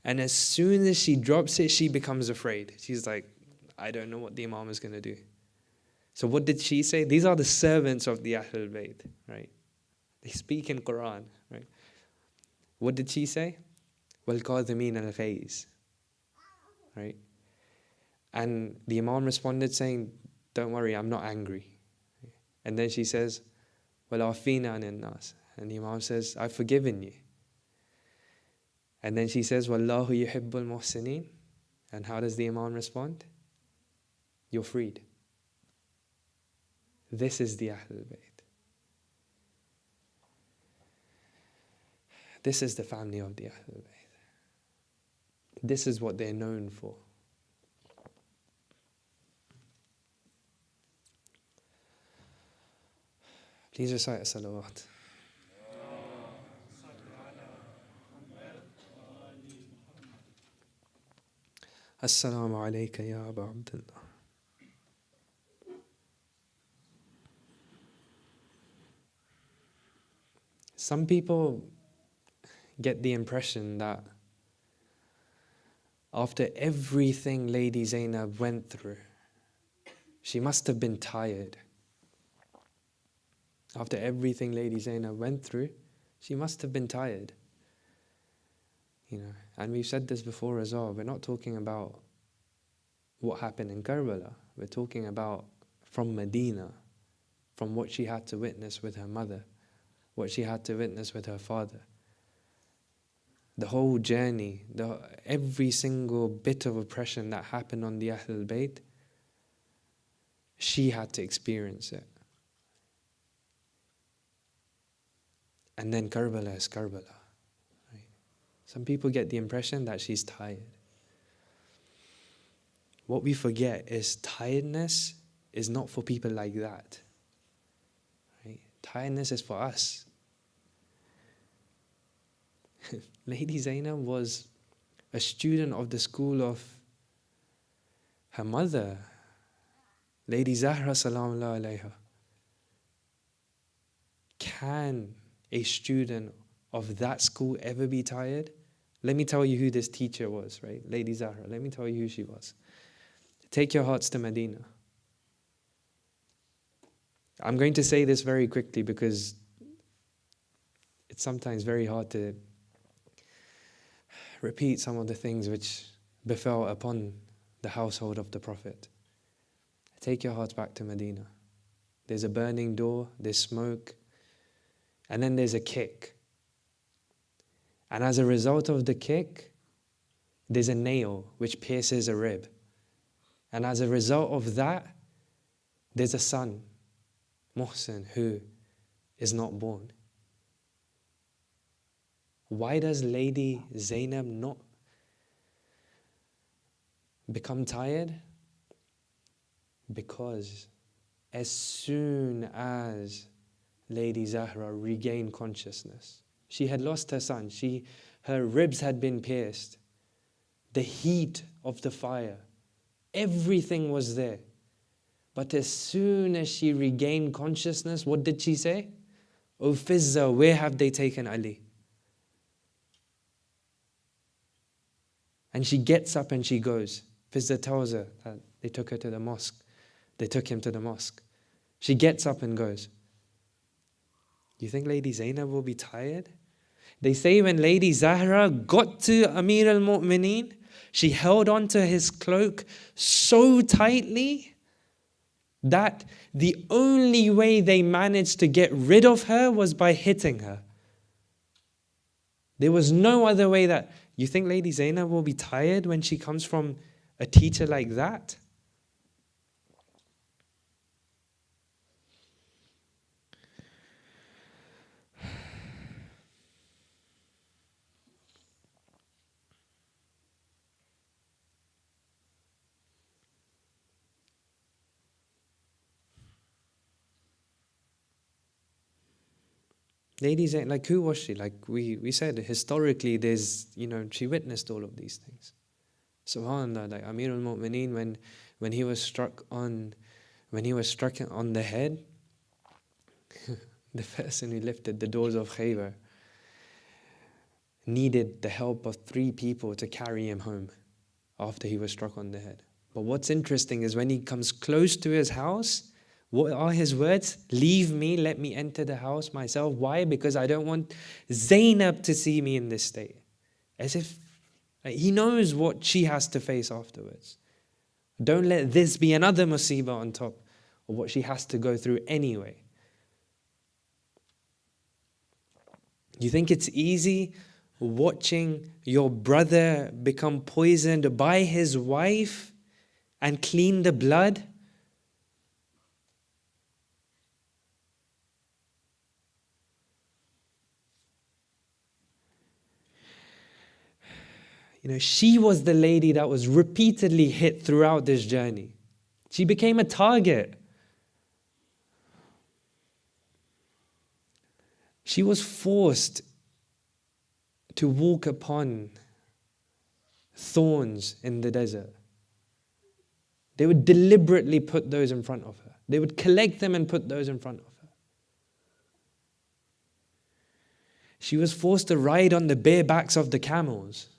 [SPEAKER 1] And as soon as she drops it, she becomes afraid. She's like, I don't know what the Imam is going to do. So what did she say? These are the servants of the Ahlul Bayt, right? They speak in Quran, right? What did she say? وَالْقَاذِمِينَ الْغَيْظَ, right? And the Imam responded saying, don't worry, I'm not angry. And then she says, وَالْعَافِينَ عَنِ النَّاسِ. And the Imam says, I've forgiven you. And then she says, وَاللَّهُ يُحِبُّ الْمُحْسِنِينَ. And how does the Imam respond? You're freed. This is the Ahlul Bayt. This is the family of the Ahlul Bayt. This is what they're known for. Please recite a salawat. Assalamu alayka ya Aba Abdullah. Some people get the impression that after everything Lady Zainab went through, she must have been tired. After everything Lady Zainab went through, she must have been tired. And we've said this before as well. We're not talking about what happened in Karbala. We're talking about from Medina, from what she had to witness with her mother, what she had to witness with her father. The whole journey, every single bit of oppression that happened on the Ahlul Bayt, she had to experience it. And then Karbala is Karbala. Right? Some people get the impression that she's tired. What we forget is tiredness is not for people like that. Right? Tiredness is for us. Lady Zainab was a student of the school of her mother, Lady Zahra salamullah alayha. Can a student of that school ever be tired? Let me tell you who this teacher was, right? Lady Zahra. Let me tell you who she was. Take your hearts to Medina. I'm going to say this very quickly because it's sometimes very hard to repeat some of the things which befell upon the household of the Prophet. Take your hearts back to Medina. There's a burning door, there's smoke, and then there's a kick. And as a result of the kick, there's a nail which pierces a rib. And as a result of that, there's a son, Mohsin, who is not born. Why does Lady Zainab not become tired? Because as soon as Lady Zahra regained consciousness, she had lost her son. Her ribs had been pierced. The heat of the fire, everything was there. But as soon as she regained consciousness, what did she say? "O Fizza, where have they taken Ali?" And she gets up and she goes. Fizza tells her that they took her to the mosque. They took him to the mosque. She gets up and goes. You think Lady Zainab will be tired? They say when Lady Zahra got to Amir al-Mu'mineen, she held on to his cloak so tightly that the only way they managed to get rid of her was by hitting her. There was no other way that... You think Lady Zainab will be tired when she comes from a teacher like that? Lady Zainab, like who was she? Like we said, historically there's, she witnessed all of these things. SubhanAllah, like Amir al-Mu'mineen, when he was struck on the head, the person who lifted the doors of Khaybar needed the help of 3 people to carry him home after he was struck on the head. But what's interesting is when he comes close to his house, what are his words? "Leave me, let me enter the house myself." Why? Because I don't want Zainab to see me in this state. As if he knows what she has to face afterwards. Don't let this be another musibah on top of what she has to go through anyway. You think it's easy watching your brother become poisoned by his wife and clean the blood? She was the lady that was repeatedly hit throughout this journey. She became a target. She was forced to walk upon thorns in the desert. They would deliberately put those in front of her. They would collect them and put those in front of her. She was forced to ride on the bare backs of the camels.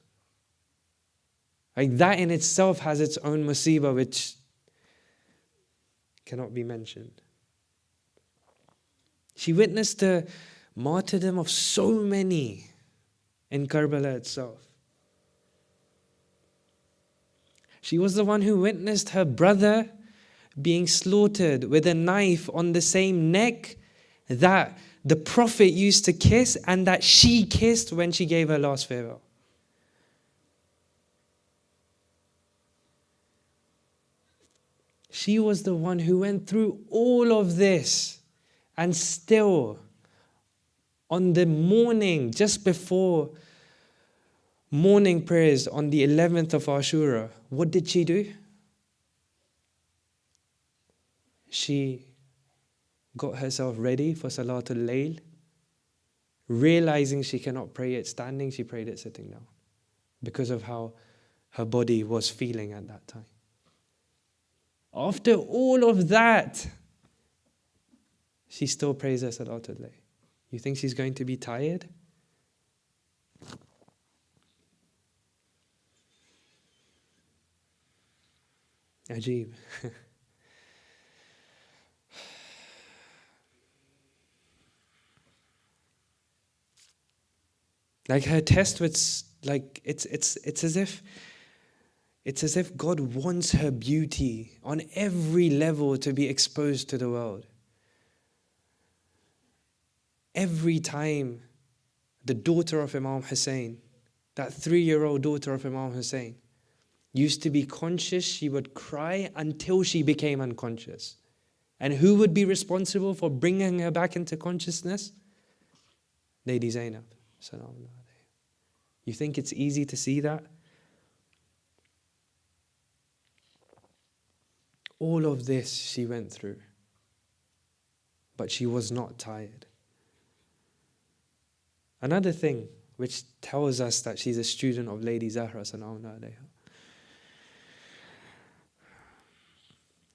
[SPEAKER 1] Like that in itself has its own musibah which cannot be mentioned. She witnessed the martyrdom of so many in Karbala itself. She was the one who witnessed her brother being slaughtered with a knife on the same neck that the Prophet used to kiss and that she kissed when she gave her last farewell. She was the one who went through all of this, and still on the morning, just before morning prayers on the 11th of Ashura, what did she do? She got herself ready for Salatul Layl, Realizing she cannot pray it standing, she prayed it sitting down because of how her body was feeling at that time. After all of that, she still prays her Salatul Layl. You think she's going to be tired? Ajib. Like her test was like it's as if God wants her beauty on every level to be exposed to the world. Every time the daughter of Imam Hussein, that 3-year-old daughter of Imam Hussein, used to be conscious, she would cry until she became unconscious. And who would be responsible for bringing her back into consciousness? Lady Zainab. You think it's easy to see that? All of this she went through, but she was not tired. Another thing which tells us that she's a student of Lady Zahra,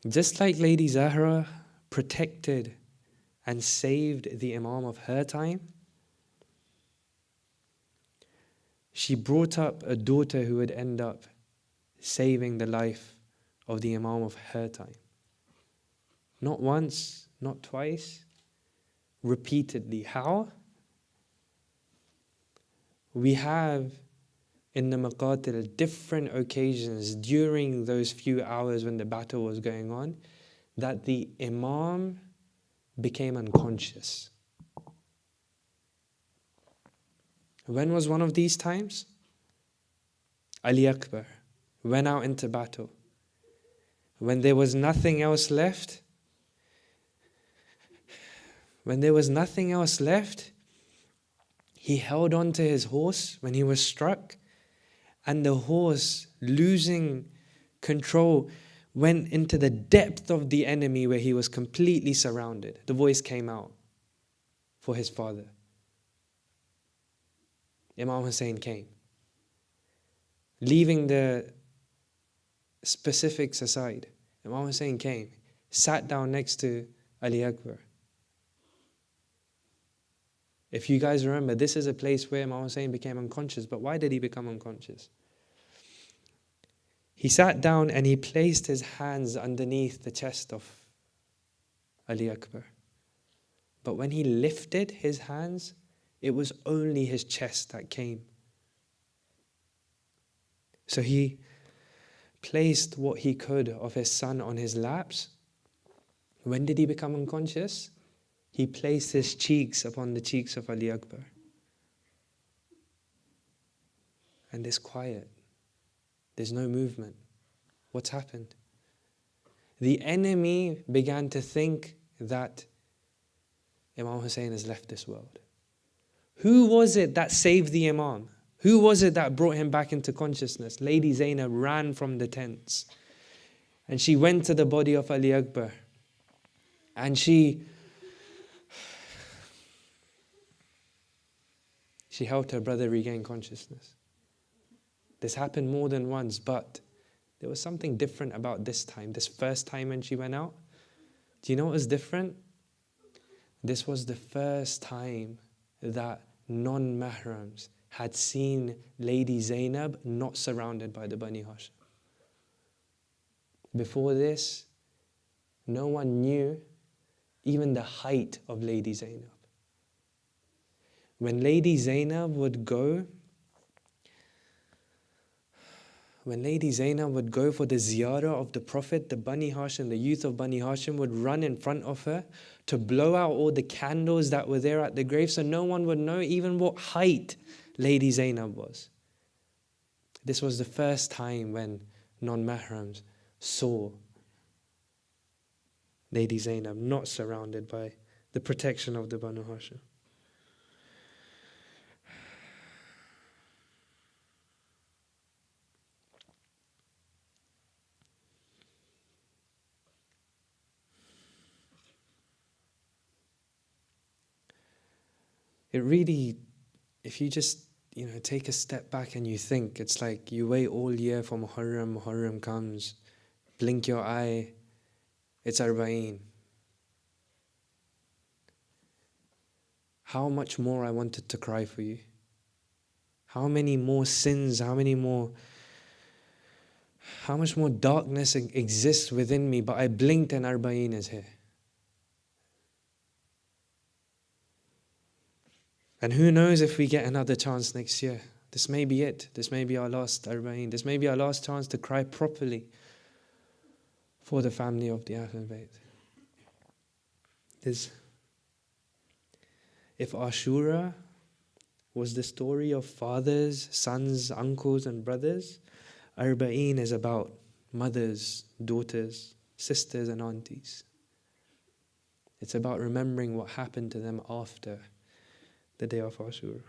[SPEAKER 1] just like Lady Zahra protected and saved the Imam of her time, she brought up a daughter who would end up saving the life of the Imam of her time. Not once, not twice, repeatedly. How? We have in the Maqatil different occasions during those few hours when the battle was going on that the Imam became unconscious. When was one of these times? Ali Akbar went out into battle. When there was nothing else left, he held on to his horse when he was struck, and the horse, losing control, went into the depth of the enemy where he was completely surrounded. The voice came out for his father. Imam Hussein came. Leaving the specifics aside, Imam Hussein came, sat down next to Ali Akbar. If you guys remember, this is a place where Imam Hussein became unconscious. But why did he become unconscious? He sat down and he placed his hands underneath the chest of Ali Akbar. But when he lifted his hands, it was only his chest that came. So he placed what he could of his son on his laps. When did he become unconscious? He placed his cheeks upon the cheeks of Ali Akbar. And there's quiet. There's no movement. What's happened? The enemy began to think that Imam Hussein has left this world. Who was it that saved the Imam? Who was it that brought him back into consciousness? Lady Zainab ran from the tents. And she went to the body of Ali Akbar. And she helped her brother regain consciousness. This happened more than once, but there was something different about this time. This first time when she went out. Do you know what was different? This was the first time that non-mahrams had seen Lady Zainab not surrounded by the Bani Hashim. Before this, no one knew even the height of Lady Zainab. When Lady Zainab would go for the ziyarah of the Prophet, the Bani Hashim, the youth of Bani Hashim would run in front of her to blow out all the candles that were there at the grave so no one would know even what height Lady Zainab was. This was the first time when non-mahrams saw Lady Zainab not surrounded by the protection of the Banu Hashim. it really, if you just, take a step back and you think, it's like you wait all year for Muharram, Muharram comes, blink your eye, it's Arba'een. How much more I wanted to cry for you. How many more sins, how much more darkness exists within me, but I blinked and Arba'een is here. And who knows if we get another chance next year. This may be it. This may be our last Arba'een. This may be our last chance to cry properly for the family of the Ahlul Bayt. If Ashura was the story of fathers, sons, uncles and brothers, Arba'een is about mothers, daughters, sisters and aunties. It's about remembering what happened to them after the day of Ashura.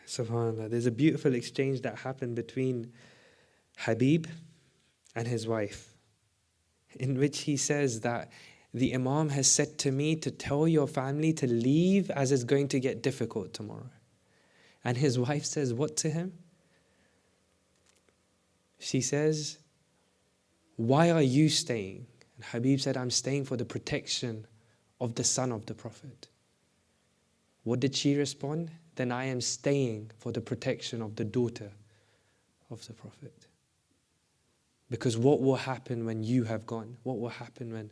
[SPEAKER 1] SubhanAllah, there's a beautiful exchange that happened between Habib and his wife, in which he says that the Imam has said to me to tell your family to leave as it's going to get difficult tomorrow. And his wife says what to him? She says, why are you staying? And Habib said, I'm staying for the protection of the son of the Prophet. What did she respond? Then I am staying for the protection of the daughter of the Prophet. Because what will happen when you have gone? What will happen when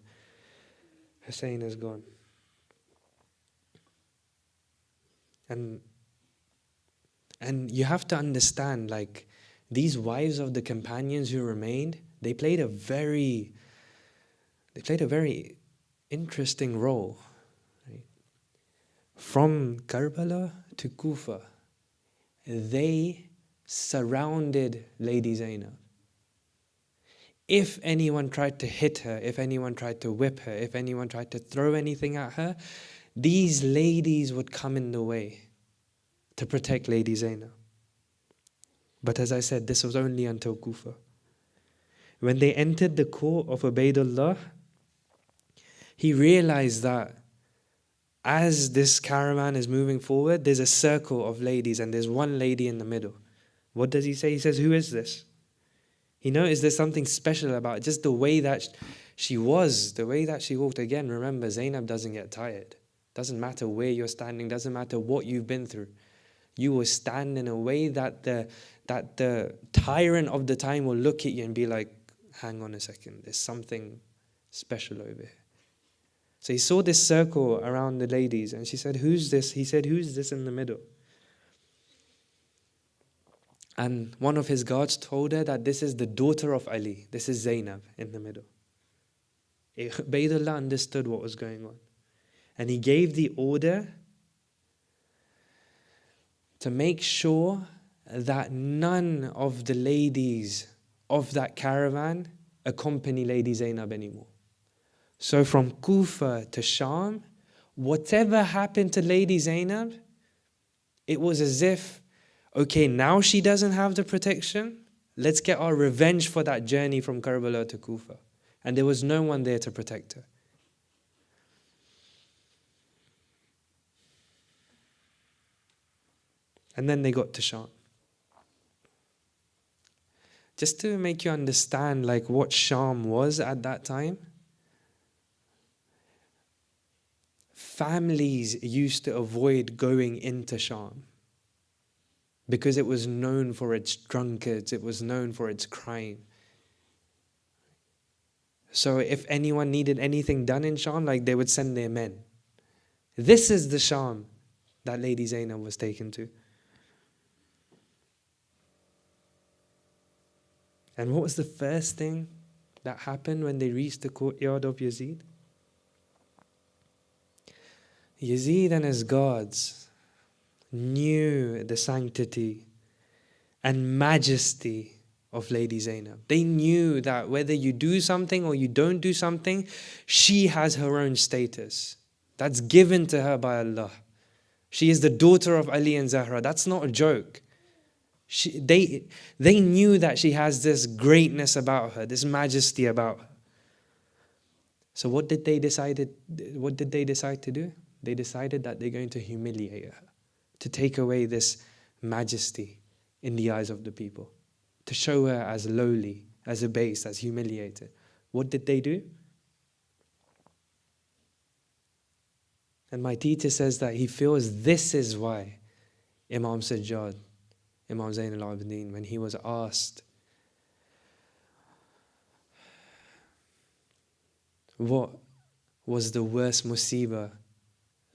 [SPEAKER 1] Hussein is gone? And you have to understand, like, these wives of the companions who remained, they played a very interesting role. Right? From Karbala to Kufa, they surrounded Lady Zainab. If anyone tried to hit her, if anyone tried to whip her, if anyone tried to throw anything at her, these ladies would come in the way to protect Lady Zainab. But as I said, this was only until Kufa. When they entered the court of Ubaidullah, he realized that as this caravan is moving forward, there's a circle of ladies and there's one lady in the middle. What does he say? He says, who is this? He noticed there's something special about just the way that she was, the way that she walked. Again, remember, Zainab doesn't get tired. Doesn't matter where you're standing, doesn't matter what you've been through. You will stand in a way that the tyrant of the time will look at you and be like, hang on a second, there's something special over here. So he saw this circle around the ladies and she said, who's this? He said, who's this in the middle? And one of his guards told her that this is the daughter of Ali. This is Zainab in the middle. Ubaidullah understood what was going on. And he gave the order to make sure that none of the ladies of that caravan accompany Lady Zainab anymore. So from Kufa to Sham, whatever happened to Lady Zainab, it was as if, okay, now she doesn't have the protection. Let's get our revenge for that journey from Karbala to Kufa. And there was no one there to protect her. And then they got to Sham. Just to make you understand like what Sham was at that time, families used to avoid going into Sham because it was known for its drunkards, it was known for its crime. So if anyone needed anything done in Sham, like they would send their men. This is the Sham that Lady Zainab was taken to. And what was the first thing that happened when they reached the courtyard of Yazid? Yazid and his guards knew the sanctity and majesty of Lady Zainab. They knew that whether you do something or you don't do something, she has her own status. That's given to her by Allah. She is the daughter of Ali and Zahra. That's not a joke. They knew that she has this greatness about her, this majesty about her. So what did they decide to do? They decided that they're going to humiliate her, to take away this majesty in the eyes of the people, to show her as lowly, as abased, as humiliated. What did they do? And my teacher says that he feels this is why Imam Sajjad, Imam Zain al-Abidin, when he was asked, what was the worst musibah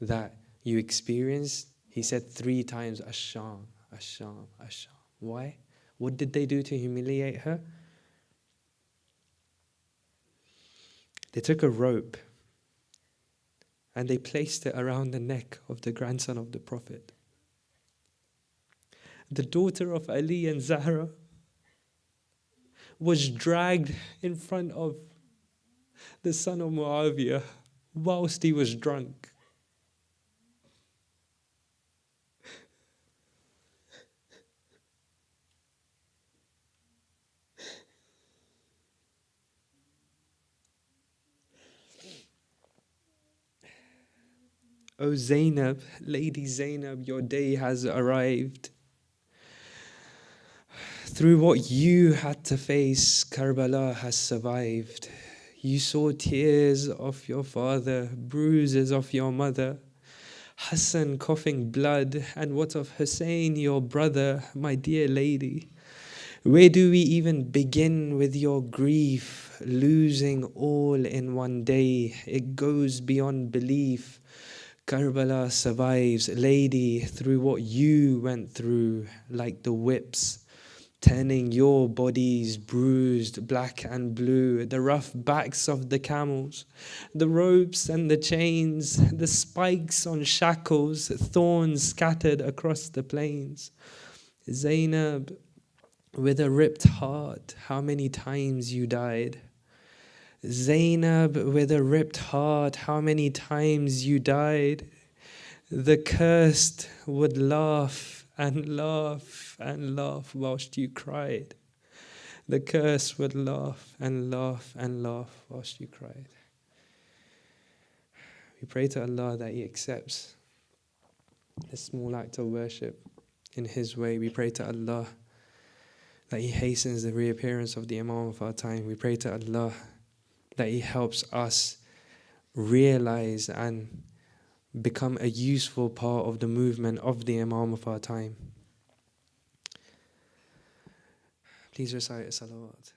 [SPEAKER 1] that you experienced? He said 3 times, Asham, Asham, Asham. Why? What did they do to humiliate her? They took a rope and they placed it around the neck of the grandson of the Prophet. The daughter of Ali and Zahra was dragged in front of the son of Muawiyah whilst he was drunk. O Zainab, Lady Zainab, your day has arrived. Through what you had to face, Karbala has survived. You saw tears of your father, bruises of your mother, Hassan coughing blood, and what of Hussein, your brother, my dear lady? Where do we even begin with your grief, losing all in one day? It goes beyond belief. Karbala survives, lady, through what you went through, like the whips, turning your bodies bruised, black and blue, the rough backs of the camels, the ropes and the chains, the spikes on shackles, thorns scattered across the plains. Zainab, with a ripped heart, how many times you died. Zainab, with a ripped heart, how many times you died. The cursed would laugh and laugh and laugh whilst you cried. The curse would laugh and laugh and laugh whilst you cried. We pray to Allah that He accepts this small act of worship in His way. We pray to Allah that He hastens the reappearance of the Imam of our time. We pray to Allah that He helps us realize and become a useful part of the movement of the Imam of our time. Please recite a salawat.